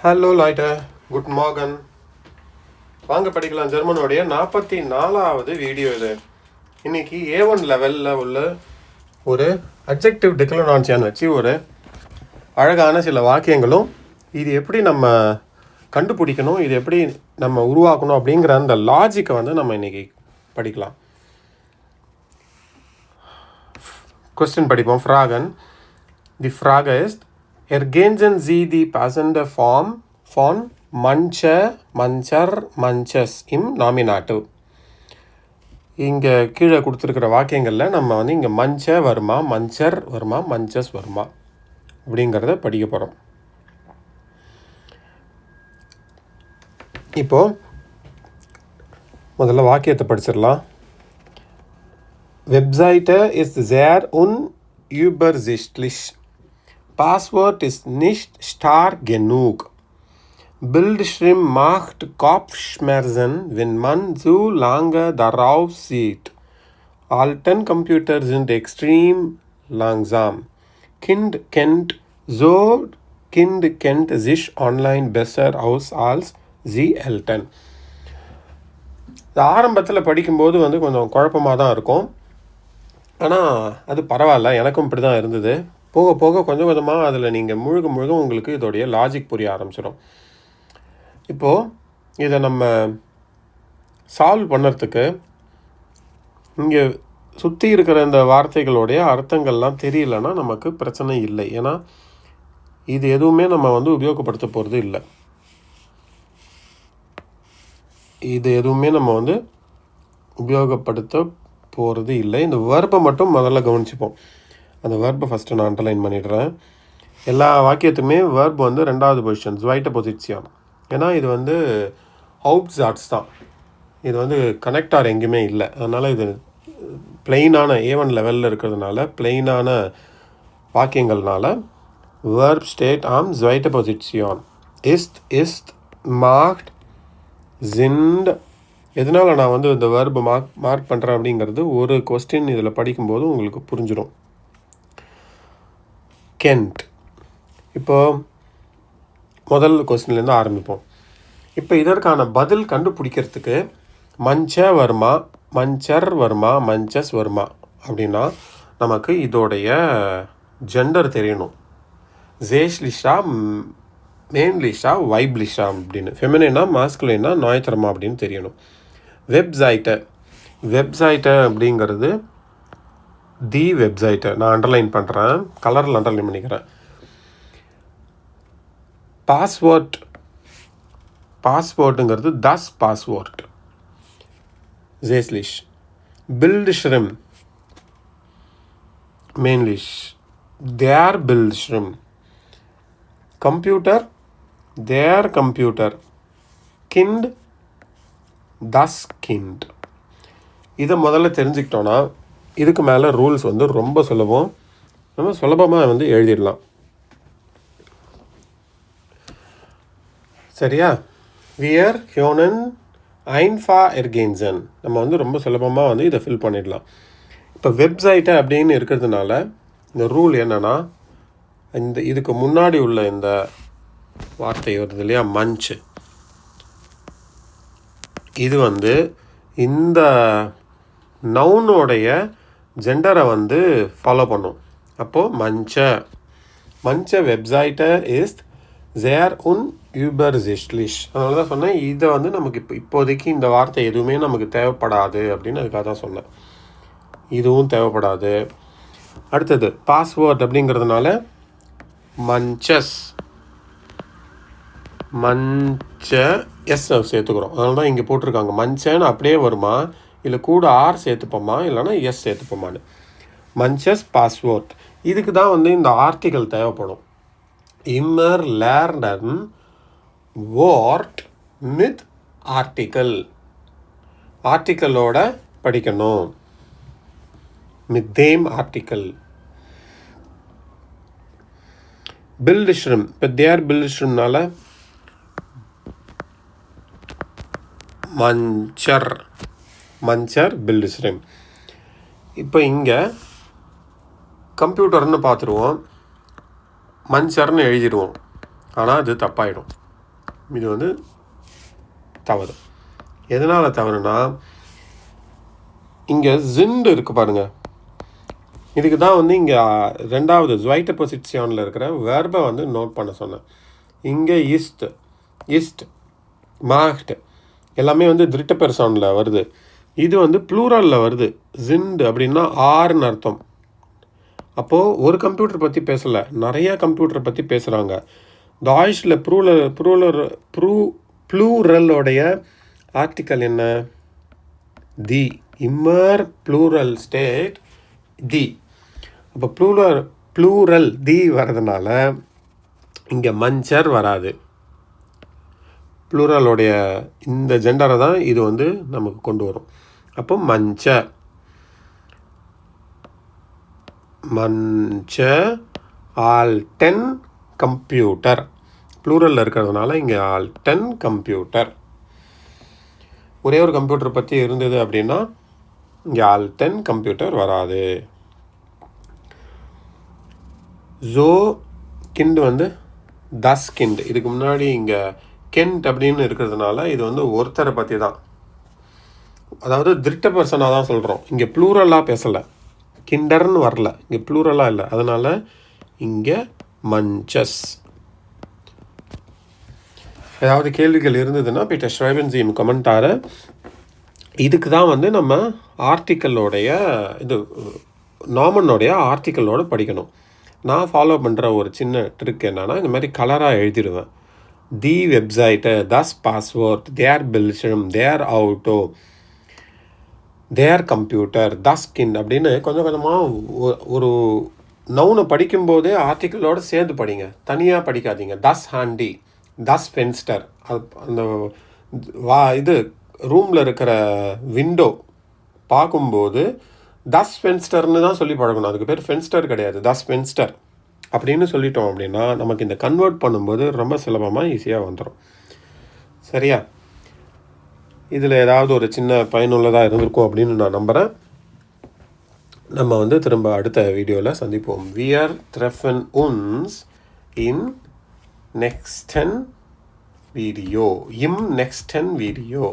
Hello லாய்ட, good Morgan. வாங்க படிக்கலாம் ஜெர்மனோடைய 44வது video இது. இன்னைக்கு A1 லெவலில் உள்ள ஒரு அட்ஜெக்டிவ் டிக்ளனான்சியான் வச்சு ஒரு அழகான சில வாக்கியங்களும் இது எப்படி நம்ம கண்டுபிடிக்கணும், இது எப்படி நம்ம உருவாக்கணும் அப்படிங்கிற அந்த லாஜிக்கை வந்து நம்ம இன்னைக்கு படிக்கலாம். கொஸ்டின் படிப்போம். ஃப்ராகன். தி ஃப்ராக is Ergänzen Sie die passende Form von manche, mancher, manches im Nominativ. இங்கே கீழே கொடுத்துருக்கிற வாக்கியங்களில் நம்ம வந்து இங்கே மஞ்ச வருமா, மஞ்சர் வருமா, மஞ்சஸ் வருமா அப்படிங்கிறத படிக்க போகிறோம். இப்போது முதல்ல வாக்கியத்தை படிச்சிடலாம். Webseite ist sehr unübersichtlich. Passwort ist nicht stark genug. Bildschirm macht Kopfschmerzen, wenn man zu lange darauf sieht. Alten Computer sind extrem langsam. Kind kennt sich online besser aus als sie Eltern. ஆரம்பத்தில் படிக்கும்போது வந்து கொஞ்சம் குழப்பமாக தான் இருக்கும். ஆனால் அது பரவாயில்ல, எனக்கும் இப்படி தான் இருந்தது. போக போக கொஞ்சம் கொஞ்சமாக அதில் நீங்கள் முழுக்க உங்களுக்கு இதோடைய லாஜிக் புரிய ஆரம்பிச்சிடும். இப்போது இதை நம்ம சால்வ் பண்ணுறதுக்கு இங்கே சுற்றி இருக்கிற இந்த வார்த்தைகளுடைய அர்த்தங்கள்லாம் தெரியலன்னா நமக்கு பிரச்சனை இல்லை. ஏன்னா இது எதுவுமே நம்ம வந்து உபயோகப்படுத்த போகிறது இல்லை. இந்த வெர்பை மட்டும் முதல்ல கவனிச்சுப்போம். அந்த வெர்பை ஃபஸ்ட்டு நான் அண்டர்லைன் பண்ணிடுறேன். எல்லா வாக்கியத்துக்குமே வெர்ப் வந்து 2வது பொசிஷன், zweite Position. ஏன்னா இது வந்து Hauptsatz தான். இது வந்து கனெக்டார் எங்கேயுமே இல்லை. அதனால் இது பிளெயினான A1 லெவலில் இருக்கிறதுனால பிளெயினான வாக்கியங்கள்னால வெர்ப் ஸ்டேட் ஆம் zweite Position. ist, macht, sind. எதனால் நான் வந்து இந்த வெர்பை மார்க் பண்ணுறேன் அப்படிங்கிறது ஒரு கொஸ்டின் இதில் படிக்கும்போது உங்களுக்கு புரிஞ்சிடும். கென்ட். இப்போது முதல் கொஸ்டின்லேருந்து ஆரம்பிப்போம். இப்போ இதற்கான பதில் கண்டுபிடிக்கிறதுக்கு மஞ்ச வருமா, மஞ்சர் வருமா, மஞ்சஸ் வருமா அப்படின்னா நமக்கு இதோடைய ஜெண்டர் தெரியணும். ஜேஷ்லிஷா, மேன்லிஷா, வைப்லிஷா அப்படின்னு, ஃபெமினா, மாஸ்குலினா, நாய்த்தரமா அப்படின்னு தெரியணும். வெப்சைட்டை அப்படிங்கிறது தி வெப்சைட்டை நான் அண்டர்லைன் பண்ணுறேன், கலரில் அண்டர்லைன் பண்ணிக்கிறேன். பாஸ்வேர்டுங்கிறது தஸ் பாஸ்வேர்ட், ஜேஸ்லிஷ். பில்ட்ஷ்ரிம், மேன்லிஷ், தேர் பில்ட்ஷ்ரிம். கம்ப்யூட்டர், தேர் கம்ப்யூட்டர். கிண்ட், தஸ் கிண்ட். இதை முதல்ல தெரிஞ்சுக்கிட்டோன்னா இதுக்கு மேலே ரூல்ஸ் வந்து ரொம்ப சுலபம். நம்ம சுலபமாக வந்து எழுதிடலாம். சரியா? wir können einfach ergänzen. நம்ம வந்து ரொம்ப சுலபமாக வந்து இதை ஃபில் பண்ணிடலாம். இப்போ வெப்சைட்டை அப்படின்னு இருக்கிறதுனால இந்த ரூல் என்னென்னா, இதுக்கு முன்னாடி உள்ள இந்த வார்த்தை வருது இல்லையா, மஞ்ச், இது வந்து இந்த நவுனோடைய ஜெண்டரை வந்து ஃபாலோ பண்ணும். அப்போது மஞ்ச வெப்சைட்டை இஸ் சேர் unübersichtlich. அதனால தான் சொன்னேன் இதை வந்து நமக்கு இப்போதைக்கு இந்த வார்த்தை எதுவுமே நமக்கு தேவைப்படாது அப்படின்னு அதுக்காக தான் சொன்னேன். இதுவும் தேவைப்படாது. அடுத்தது பாஸ்வேர்ட் அப்படிங்கிறதுனால மஞ்சஸ், எஸ் சேர்த்துக்கிறோம். அதனால தான் இங்கே போட்டிருக்காங்க. மஞ்சன்னு அப்படியே வருமா, இல்லை கூட ஆர் சேர்த்துப்போமா, இல்லைனா எஸ் சேர்த்துப்போமான்னு. மஞ்சஸ் பாஸ்வேர்ட். இதுக்கு தான் வந்து இந்த ஆர்டிக்கல் தேவைப்படும். immer lernen Wort mit article. ஆர்டிக்கலோட படிக்கணும். mit dem article. பில்ட்ஷ்ரிம். இப்போ தேர் பில்ட்ஷ்ரிம்னால மஞ்சர் பில்ட்ஷ்ரிம். இப்போ இங்கே கம்ப்யூட்டர்னு பார்த்துருவோம், மஞ்சர்னு எழுதிடுவோம். ஆனால் அது தப்பாயிடும். இது வந்து தவறு. எதனால் தவறுனா, இங்கே ஜிண்டு இருக்குது பாருங்கள். இதுக்கு தான் வந்து இங்கே ரெண்டாவது zweite பொசிஷனில் இருக்கிற வேர்பை வந்து நோட் பண்ண சொன்னேன். இங்கே இஸ்ட் மாக்ட் எல்லாமே வந்து dritte பெர்சனில் வருது. இது வந்து ப்ளூரலில் வருது. ஜிண்டு அப்படின்னா ஆறுன்னு அர்த்தம். அப்போது ஒரு கம்ப்யூட்டர் பற்றி பேசலை, நிறையா கம்ப்யூட்டரை பற்றி பேசுகிறாங்க. டாய்ச்சில் ப்ளூரலோடைய ஆர்டிக்கல் என்ன? தி. இம்மர் ப்ளூரல் ஸ்டேட் தி. அப்போ ப்ளூரல் தி வர்றதுனால இங்கே மஞ்சர் வராது. ப்ளூரலோடைய இந்த ஜெண்டரை தான் இது வந்து நமக்கு கொண்டு வரும். அப்போ மஞ்ச ஆல்டன் கம்ப்யூட்டர். ப்ளூரலில் இருக்கிறதுனால இங்கே ஆல்டன் கம்ப்யூட்டர். ஒரே ஒரு கம்ப்யூட்டர் பற்றி இருந்தது அப்படின்னா இங்கே ஆல்டன் கம்ப்யூட்டர் வராது. ஜோ கிண்ட் வந்து தஸ் கிண்ட். இதுக்கு முன்னாடி இங்கே கெண்ட் அப்படின்னு இருக்கிறதுனால இது வந்து ஒருத்தரை பற்றி தான், அதாவது dritte பெர்சனாக தான் சொல்கிறோம். இங்கே ப்ளூரலாக பேசலை, கிண்டர்னு வரல, இங்கே ப்ளூரலாக இல்லை. அதனால் இங்கே மஞ்சஸ். ஏதாவது கேள்விகள் இருந்ததுன்னா bitte schreiben Sie im Kommentar. இதுக்கு தான் வந்து நம்ம ஆர்டிக்கலோடைய இது நாமனோடைய ஆர்டிக்கலோடு படிக்கணும். நான் ஃபாலோ பண்ணுற ஒரு சின்ன ட்ரிக் என்னென்னா, இந்த மாதிரி கலராக எழுதிடுவேன். தி வெப்சைட்டு, தஸ் பாஸ்வேர்ட், தேர் பில்ஷம், தேர் அவுட்டோ, தேர் கம்ப்யூட்டர், தஸ் கின் அப்படின்னு கொஞ்சம் கொஞ்சமாக ஒரு நவுனை படிக்கும்போதே ஆர்டிக்கலோடு சேர்ந்து படிங்க, தனியாக படிக்காதீங்க. தஸ் ஹேண்டி, தஸ் ஃபென்ஸ்டர், அந்த இது ரூமில் இருக்கிற விண்டோ பார்க்கும்போது தஸ் ஃபென்ஸ்டர்னு தான் சொல்லி பழகணும். அதுக்கு பேர் ஃபென்ஸ்டர் கிடையாது, தஸ் ஃபென்ஸ்டர் அப்படின்னு சொல்லிட்டோம் அப்படின்னா நமக்கு இந்த கன்வெர்ட் பண்ணும்போது ரொம்ப சுலபமாக ஈஸியாக வந்துடும். சரியா? இதில் ஏதாவது ஒரு சின்ன பயனுள்ளதாக இருந்திருக்கும் அப்படின்னு நான் நம்புகிறேன். நம்ம வந்து திரும்ப அடுத்த வீடியோவில் சந்திப்போம். Wir treffen uns in nächsten Video. Im nächsten Video.